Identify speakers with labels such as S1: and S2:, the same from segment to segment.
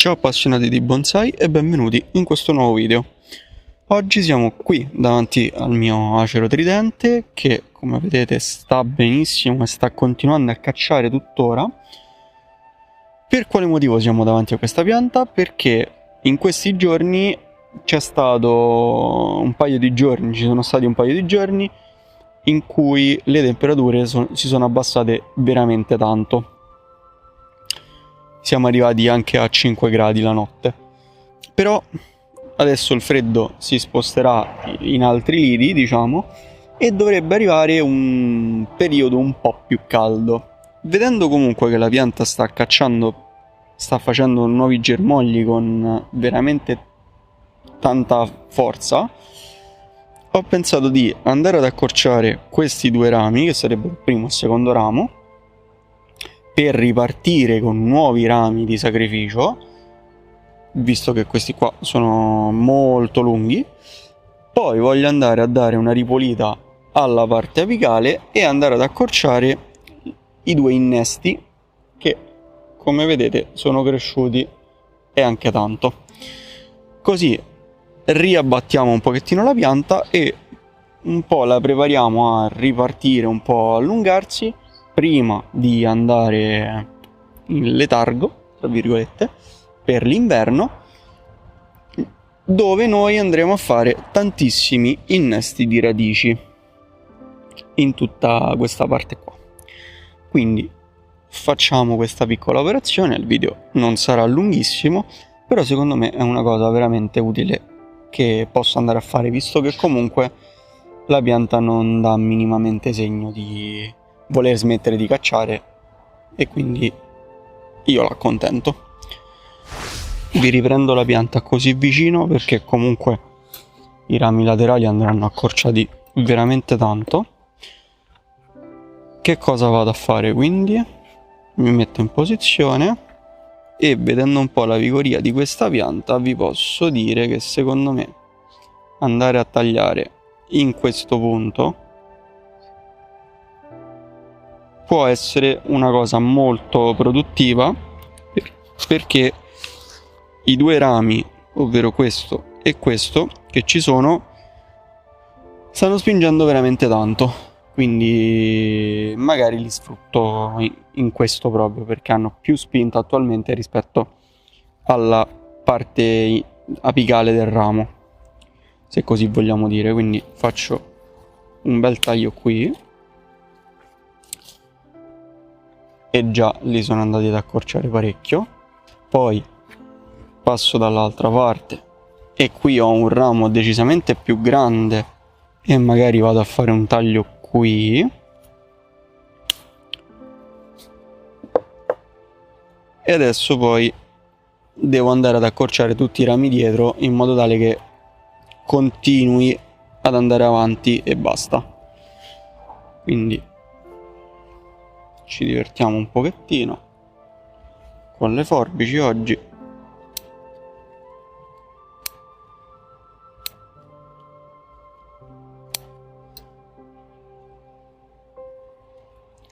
S1: Ciao appassionati di bonsai e benvenuti in questo nuovo video. Oggi siamo qui davanti al mio acero tridente che, come vedete, sta benissimo e sta continuando a cacciare tuttora. Per quale motivo siamo davanti a questa pianta? Perché in questi giorni ci sono stati un paio di giorni in cui le temperature si sono abbassate veramente tanto. Siamo arrivati anche a 5 gradi la notte. Però adesso il freddo si sposterà in altri lidi, diciamo, e dovrebbe arrivare un periodo un po' più caldo. Vedendo comunque che la pianta sta facendo nuovi germogli con veramente tanta forza, ho pensato di andare ad accorciare questi due rami, che sarebbero il primo e il secondo ramo, per ripartire con nuovi rami di sacrificio, visto che questi qua sono molto lunghi. Poi voglio andare a dare una ripulita alla parte apicale e andare ad accorciare i due innesti che, come vedete, sono cresciuti e anche tanto. Così riabbattiamo un pochettino la pianta e un po' la prepariamo a ripartire, un po' allungarsi, prima di andare in letargo, tra virgolette, per l'inverno, dove noi andremo a fare tantissimi innesti di radici in tutta questa parte qua. Quindi facciamo questa piccola operazione, il video non sarà lunghissimo, però secondo me è una cosa veramente utile che posso andare a fare, visto che comunque la pianta non dà minimamente segno di voler smettere di cacciare e quindi io l'accontento. Vi riprendo la pianta così vicino perché comunque i rami laterali andranno accorciati veramente tanto. Che cosa vado a fare quindi? Mi metto in posizione e, vedendo un po' la vigoria di questa pianta, vi posso dire che secondo me andare a tagliare in questo punto può essere una cosa molto produttiva, perché i due rami, ovvero questo e questo, che ci sono, stanno spingendo veramente tanto, quindi magari li sfrutto in questo proprio, perché hanno più spinta attualmente rispetto alla parte apicale del ramo, se così vogliamo dire. Quindi faccio un bel taglio qui e già li sono andati ad accorciare parecchio. Poi passo dall'altra parte e qui ho un ramo decisamente più grande e magari vado a fare un taglio qui e adesso poi devo andare ad accorciare tutti i rami dietro in modo tale che continui ad andare avanti e basta. Quindi ci divertiamo un pochettino con le forbici oggi.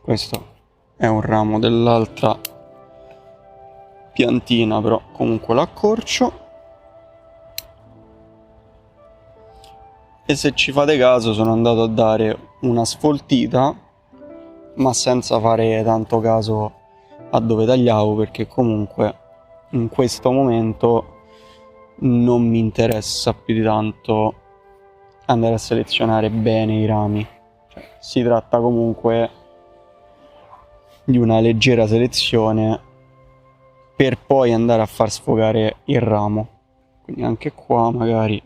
S1: Questo è un ramo dell'altra piantina, però comunque l'accorcio. E se ci fate caso sono andato a dare una sfoltita, ma senza fare tanto caso a dove tagliavo, perché comunque in questo momento non mi interessa più di tanto andare a selezionare bene i rami. Si tratta comunque di una leggera selezione per poi andare a far sfogare il ramo. Quindi anche qua magari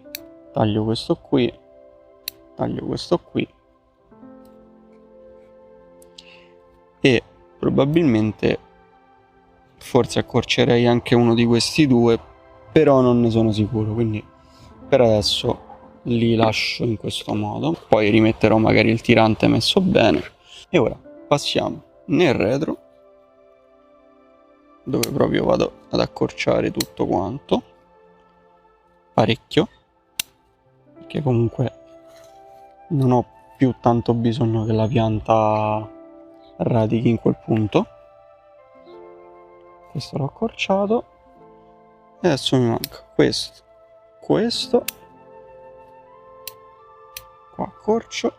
S1: taglio questo qui, taglio questo qui e probabilmente forse accorcerei anche uno di questi due, però non ne sono sicuro, quindi per adesso li lascio in questo modo. Poi rimetterò magari il tirante messo bene. E ora passiamo nel retro, dove proprio vado ad accorciare tutto quanto parecchio, perché comunque non ho più tanto bisogno che la pianta radichi in quel punto. Questo l'ho accorciato E adesso mi manca questo, questo, qua accorcio,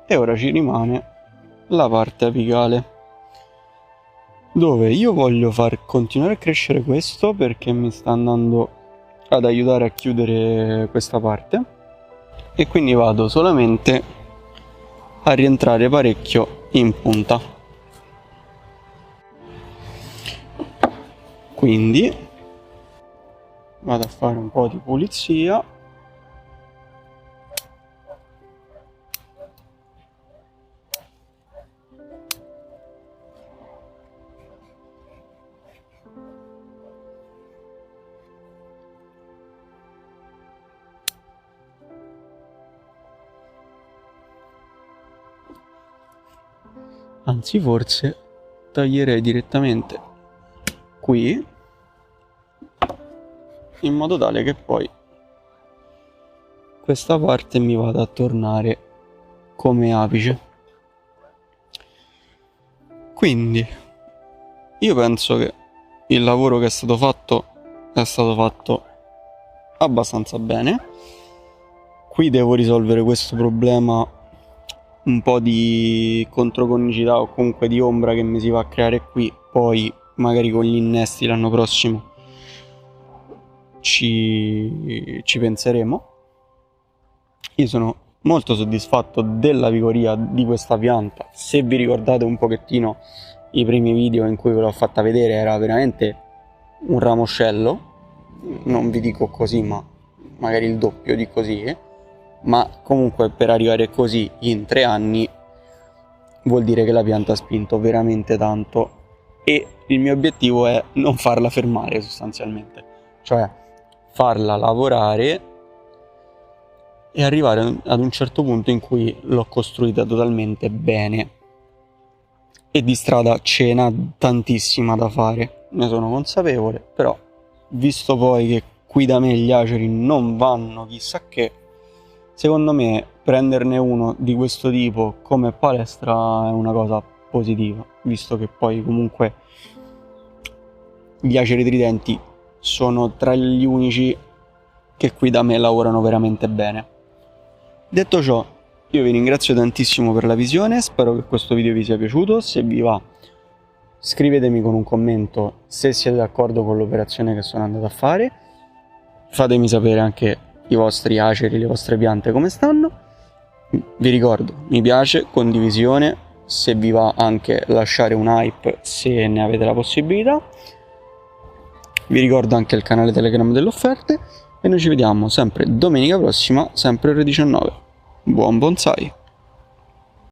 S1: e ora ci rimane la parte apicale, dove io voglio far continuare a crescere questo perché mi sta andando ad aiutare a chiudere questa parte, e quindi vado solamente a rientrare parecchio in punta. Quindi vado a fare un po' di pulizia. Anzi, forse taglierei direttamente qui, in modo tale che poi questa parte mi vada a tornare come apice. Quindi io penso che il lavoro che è stato fatto abbastanza bene. Qui devo risolvere questo problema un po' di controconicità o comunque di ombra che mi si va a creare qui, poi magari con gli innesti l'anno prossimo ci penseremo. Io sono molto soddisfatto della vigoria di questa pianta. Se vi ricordate un pochettino i primi video in cui ve l'ho fatta vedere, era veramente un ramoscello, non vi dico così, ma magari il doppio di così, ma comunque per arrivare così in 3 anni vuol dire che la pianta ha spinto veramente tanto, e il mio obiettivo è non farla fermare sostanzialmente, cioè farla lavorare e arrivare ad un certo punto in cui l'ho costruita totalmente bene. E di strada ce n'ha tantissima da fare, ne sono consapevole, però visto poi che qui da me gli aceri non vanno chissà che, secondo me prenderne uno di questo tipo come palestra è una cosa positiva, visto che poi comunque gli aceri tridenti sono tra gli unici che qui da me lavorano veramente bene. Detto ciò, io vi ringrazio tantissimo per la visione, spero che questo video vi sia piaciuto. Se vi va, scrivetemi con un commento se siete d'accordo con l'operazione che sono andato a fare, fatemi sapere anche i vostri aceri, le vostre piante come stanno. Vi ricordo, mi piace, condivisione, se vi va anche lasciare un hype se ne avete la possibilità. Vi ricordo anche il canale Telegram delle offerte e noi ci vediamo sempre domenica prossima, sempre ore 19. Buon bonsai!